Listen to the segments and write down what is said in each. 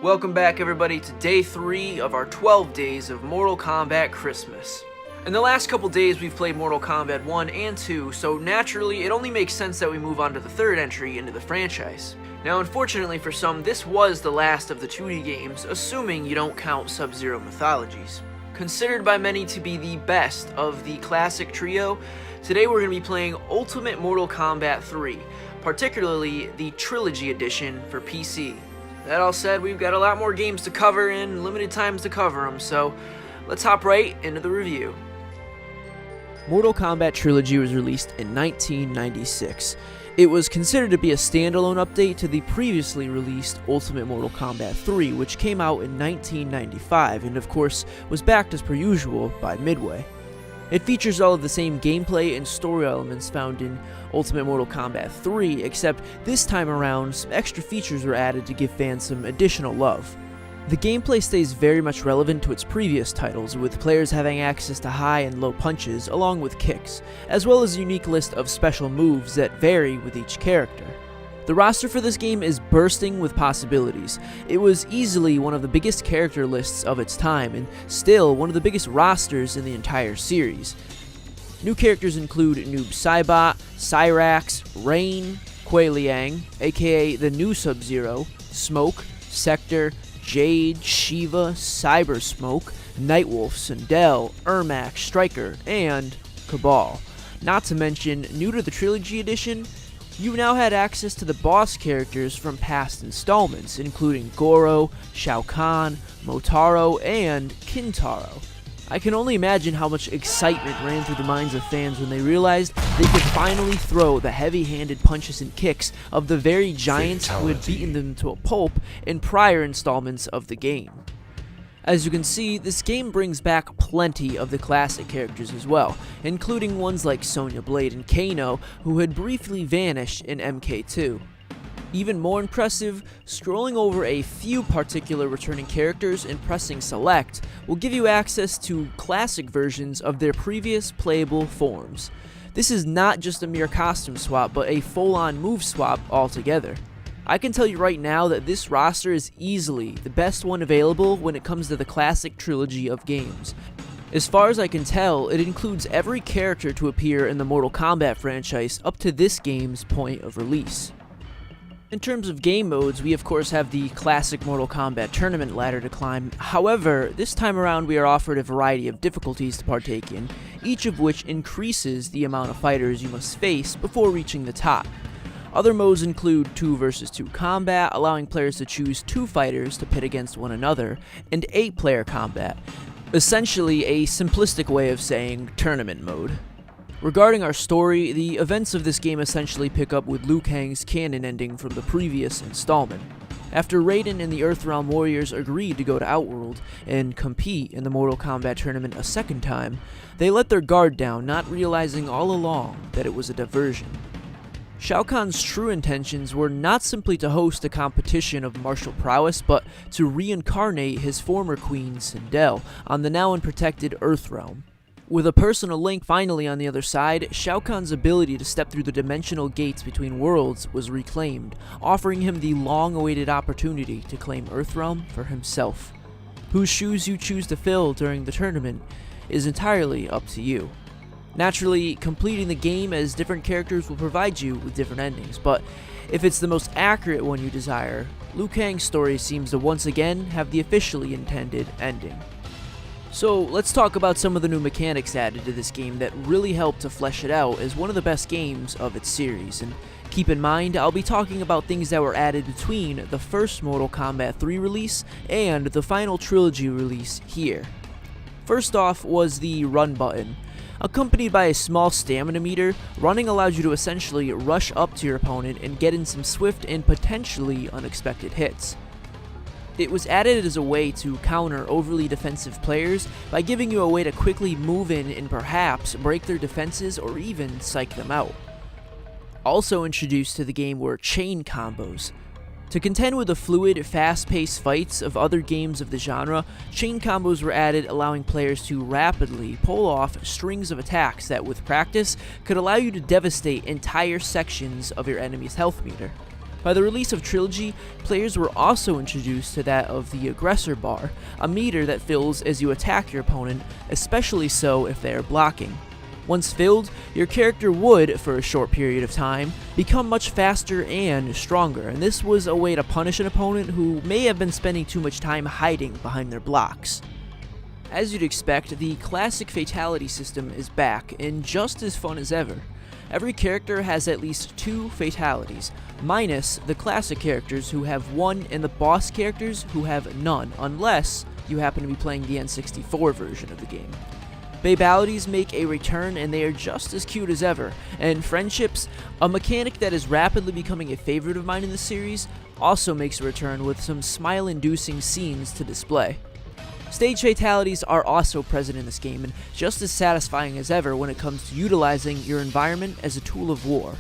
Welcome back, everybody, to day 3 of our 12 days of Mortal Kombat Christmas. In the last couple days, we've played Mortal Kombat 1 and 2, so naturally, it only makes sense that we move on to the third entry into the franchise. Now, unfortunately for some, this was the last of the 2D games, assuming you don't count Sub-Zero Mythologies. Considered by many to be the best of the classic trio, today we're going to be playing Ultimate Mortal Kombat 3, particularly the Trilogy Edition for PC. That all said, we've got a lot more games to cover and limited times to cover them, so let's hop right into the review. Mortal Kombat Trilogy was released in 1996. It was considered to be a standalone update to the previously released Ultimate Mortal Kombat 3, which came out in 1995 and of course was backed as per usual by Midway. It features all of the same gameplay and story elements found in Ultimate Mortal Kombat 3, except this time around some extra features were added to give fans some additional love. The gameplay stays very much relevant to its previous titles, with players having access to high and low punches along with kicks, as well as a unique list of special moves that vary with each character. The roster for this game is bursting with possibilities. It was easily one of the biggest character lists of its time, and still one of the biggest rosters in the entire series. New characters include Noob Saibot, Cyrax, Rain, Kuei Liang, aka the new Sub-Zero, Smoke, Sector, Jade, Shiva, Cyber Smoke, Nightwolf, Sindel, Ermac, Striker, and Cabal. Not to mention, new to the Trilogy Edition, you now had access to the boss characters from past installments, including Goro, Shao Kahn, Motaro, and Kintaro. I can only imagine how much excitement ran through the minds of fans when they realized they could finally throw the heavy-handed punches and kicks of the very giants who had beaten them to a pulp in prior installments of the game. As you can see, this game brings back plenty of the classic characters as well, including ones like Sonya Blade and Kano, who had briefly vanished in MK2. Even more impressive, scrolling over a few particular returning characters and pressing select will give you access to classic versions of their previous playable forms. This is not just a mere costume swap, but a full-on move swap altogether. I can tell you right now that this roster is easily the best one available when it comes to the classic trilogy of games. As far as I can tell, it includes every character to appear in the Mortal Kombat franchise up to this game's point of release. In terms of game modes, we of course have the classic Mortal Kombat tournament ladder to climb. However, this time around we are offered a variety of difficulties to partake in, each of which increases the amount of fighters you must face before reaching the top. Other modes include 2 vs 2 combat, allowing players to choose 2 fighters to pit against one another, and 8-player combat, essentially a simplistic way of saying tournament mode. Regarding our story, the events of this game essentially pick up with Liu Kang's canon ending from the previous installment. After Raiden and the Earthrealm Warriors agreed to go to Outworld and compete in the Mortal Kombat tournament a second time, they let their guard down, not realizing all along that it was a diversion. Shao Kahn's true intentions were not simply to host a competition of martial prowess, but to reincarnate his former queen, Sindel, on the now unprotected Earthrealm. With a personal link finally on the other side, Shao Kahn's ability to step through the dimensional gates between worlds was reclaimed, offering him the long-awaited opportunity to claim Earthrealm for himself. Whose shoes you choose to fill during the tournament is entirely up to you. Naturally, completing the game as different characters will provide you with different endings, but if it's the most accurate one you desire, Liu Kang's story seems to once again have the officially intended ending. So let's talk about some of the new mechanics added to this game that really help to flesh it out as one of the best games of its series, and keep in mind I'll be talking about things that were added between the first Mortal Kombat 3 release and the final trilogy release here. First off was the run button. Accompanied by a small stamina meter, running allows you to essentially rush up to your opponent and get in some swift and potentially unexpected hits. It was added as a way to counter overly defensive players by giving you a way to quickly move in and perhaps break their defenses or even psych them out. Also introduced to the game were chain combos. To contend with the fluid, fast-paced fights of other games of the genre, chain combos were added, allowing players to rapidly pull off strings of attacks that, with practice, could allow you to devastate entire sections of your enemy's health meter. By the release of Trilogy, players were also introduced to that of the Aggressor Bar, a meter that fills as you attack your opponent, especially so if they are blocking. Once filled, your character would, for a short period of time, become much faster and stronger, and this was a way to punish an opponent who may have been spending too much time hiding behind their blocks. As you'd expect, the classic fatality system is back, and just as fun as ever. Every character has at least 2 fatalities, minus the classic characters who have 1 and the boss characters who have none, unless you happen to be playing the N64 version of the game. Babalities make a return, and they are just as cute as ever, and friendships, a mechanic that is rapidly becoming a favorite of mine in the series, also makes a return with some smile-inducing scenes to display. Stage fatalities are also present in this game, and just as satisfying as ever when it comes to utilizing your environment as a tool of war.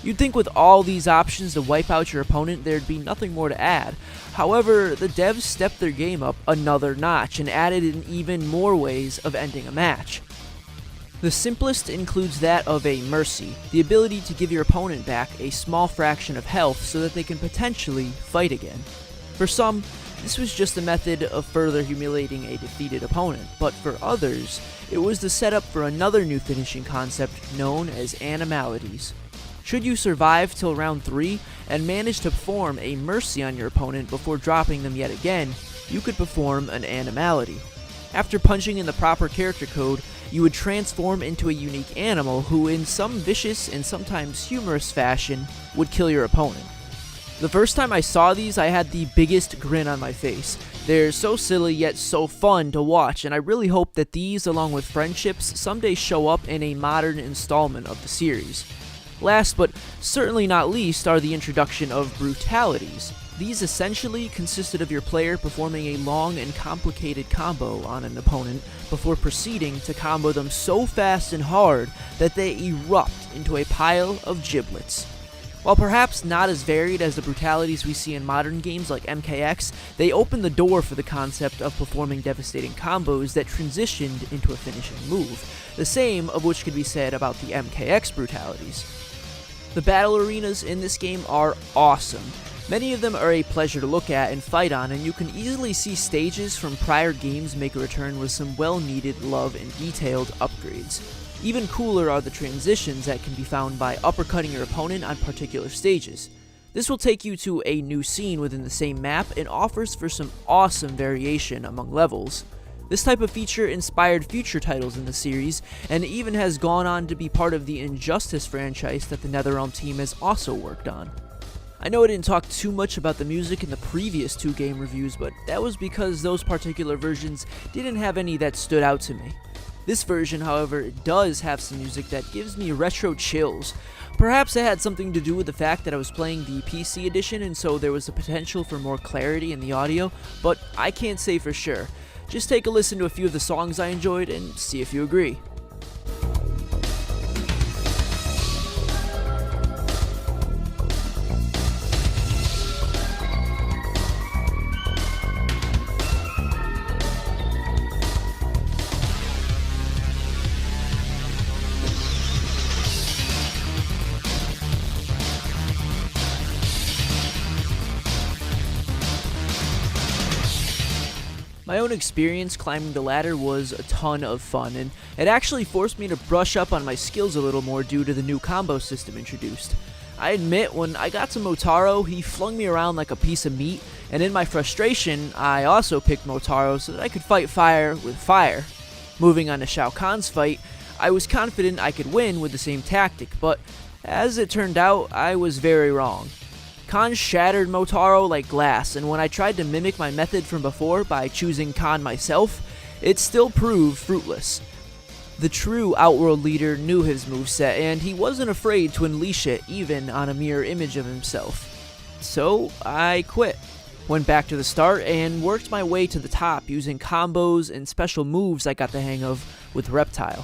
You'd think with all these options to wipe out your opponent there'd be nothing more to add. However, the devs stepped their game up another notch and added in even more ways of ending a match. The simplest includes that of a mercy, the ability to give your opponent back a small fraction of health so that they can potentially fight again. For some, this was just a method of further humiliating a defeated opponent, but for others, it was the setup for another new finishing concept known as animalities. Should you survive till round 3 and manage to perform a mercy on your opponent before dropping them yet again, you could perform an animality. After punching in the proper character code, you would transform into a unique animal who, in some vicious and sometimes humorous fashion, would kill your opponent. The first time I saw these, I had the biggest grin on my face. They're so silly yet so fun to watch, and I really hope that these, along with friendships, someday show up in a modern installment of the series. Last but certainly not least are the introduction of brutalities. These essentially consisted of your player performing a long and complicated combo on an opponent before proceeding to combo them so fast and hard that they erupt into a pile of giblets. While perhaps not as varied as the brutalities we see in modern games like MKX, they opened the door for the concept of performing devastating combos that transitioned into a finishing move, the same of which could be said about the MKX brutalities. The battle arenas in this game are awesome. Many of them are a pleasure to look at and fight on, and you can easily see stages from prior games make a return with some well-needed love and detailed upgrades. Even cooler are the transitions that can be found by uppercutting your opponent on particular stages. This will take you to a new scene within the same map and offers for some awesome variation among levels. This type of feature inspired future titles in the series, and even has gone on to be part of the Injustice franchise that the NetherRealm team has also worked on. I know I didn't talk too much about the music in the previous 2 game reviews, but that was because those particular versions didn't have any that stood out to me. This version, however, does have some music that gives me retro chills. Perhaps it had something to do with the fact that I was playing the PC edition, and so there was a potential for more clarity in the audio, but I can't say for sure. Just take a listen to a few of the songs I enjoyed and see if you agree. My own experience climbing the ladder was a ton of fun, and it actually forced me to brush up on my skills a little more due to the new combo system introduced. I admit, when I got to Motaro, he flung me around like a piece of meat, and in my frustration, I also picked Motaro so that I could fight fire with fire. Moving on to Shao Kahn's fight, I was confident I could win with the same tactic, but as it turned out, I was very wrong. Kahn shattered Motaro like glass, and when I tried to mimic my method from before by choosing Kahn myself, it still proved fruitless. The true Outworld leader knew his moveset, and he wasn't afraid to unleash it even on a mirror image of himself. So I quit, went back to the start, and worked my way to the top using combos and special moves I got the hang of with Reptile.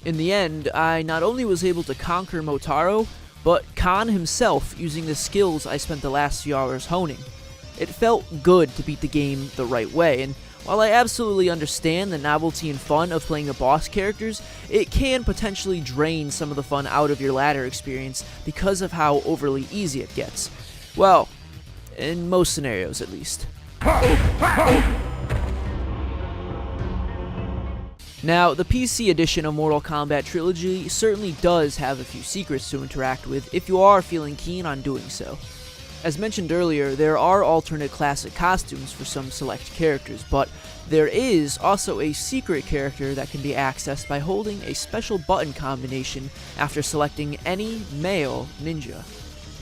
In the end, I not only was able to conquer Motaro, but Khan himself using the skills I spent the last few hours honing. It felt good to beat the game the right way, and while I absolutely understand the novelty and fun of playing the boss characters, it can potentially drain some of the fun out of your ladder experience because of how overly easy it gets. Well, in most scenarios at least. Now, the PC edition of Mortal Kombat Trilogy certainly does have a few secrets to interact with if you are feeling keen on doing so. As mentioned earlier, there are alternate classic costumes for some select characters, but there is also a secret character that can be accessed by holding a special button combination after selecting any male ninja.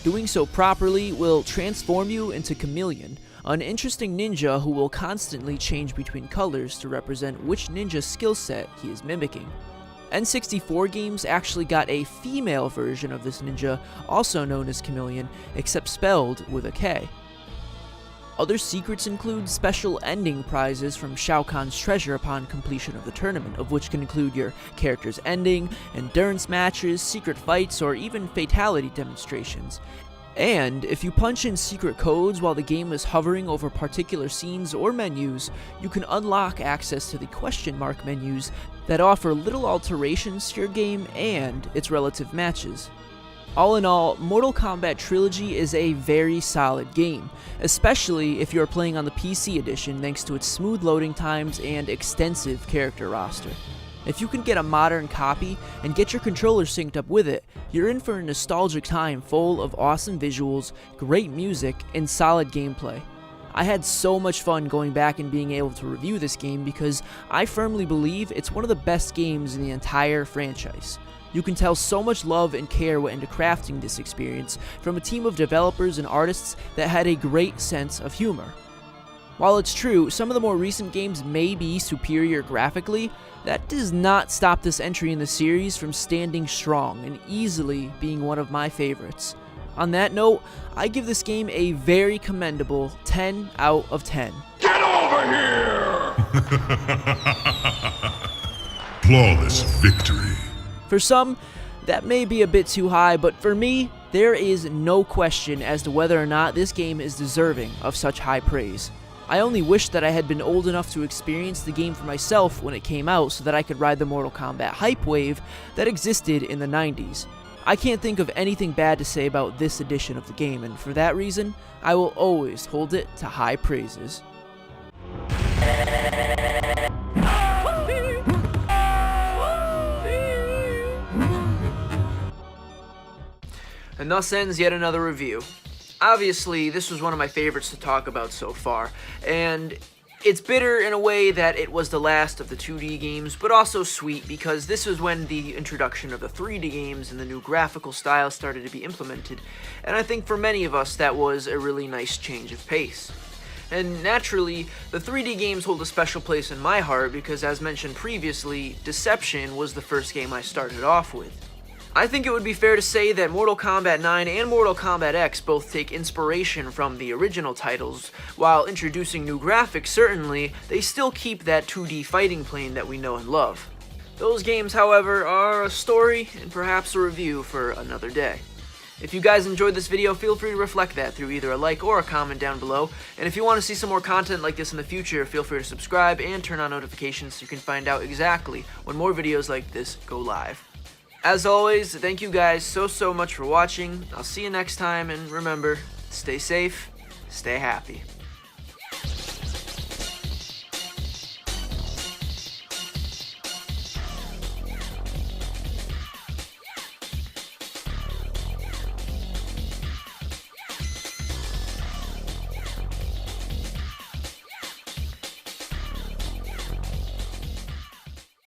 Doing so properly will transform you into Chameleon, an interesting ninja who will constantly change between colors to represent which ninja skill set he is mimicking. N64 games actually got a female version of this ninja, also known as Chameleon, except spelled with a K. Other secrets include special ending prizes from Shao Kahn's treasure upon completion of the tournament, of which can include your character's ending, endurance matches, secret fights, or even fatality demonstrations. And if you punch in secret codes while the game is hovering over particular scenes or menus, you can unlock access to the question mark menus that offer little alterations to your game and its relative matches. All in all, Mortal Kombat Trilogy is a very solid game, especially if you are playing on the PC edition thanks to its smooth loading times and extensive character roster. If you can get a modern copy and get your controller synced up with it, you're in for a nostalgic time full of awesome visuals, great music, and solid gameplay. I had so much fun going back and being able to review this game because I firmly believe it's one of the best games in the entire franchise. You can tell so much love and care went into crafting this experience from a team of developers and artists that had a great sense of humor. While it's true, some of the more recent games may be superior graphically, that does not stop this entry in the series from standing strong and easily being one of my favorites. On that note, I give this game a very commendable 10 out of 10. Get over here! Flawless victory. For some, that may be a bit too high, but for me, there is no question as to whether or not this game is deserving of such high praise. I only wish that I had been old enough to experience the game for myself when it came out so that I could ride the Mortal Kombat hype wave that existed in the 90s. I can't think of anything bad to say about this edition of the game, and for that reason, I will always hold it to high praises. And thus ends yet another review. Obviously, this was one of my favorites to talk about so far, and it's bitter in a way that it was the last of the 2D games, but also sweet because this was when the introduction of the 3D games and the new graphical style started to be implemented, and I think for many of us that was a really nice change of pace. And naturally, the 3D games hold a special place in my heart because, as mentioned previously, Deception was the first game I started off with. I think it would be fair to say that Mortal Kombat 9 and Mortal Kombat X both take inspiration from the original titles. While introducing new graphics, certainly, they still keep that 2D fighting plane that we know and love. Those games, however, are a story and perhaps a review for another day. If you guys enjoyed this video, feel free to reflect that through either a like or a comment down below. And if you want to see some more content like this in the future, feel free to subscribe and turn on notifications so you can find out exactly when more videos like this go live. As always, thank you guys so much for watching. I'll see you next time, and remember, stay safe, stay happy.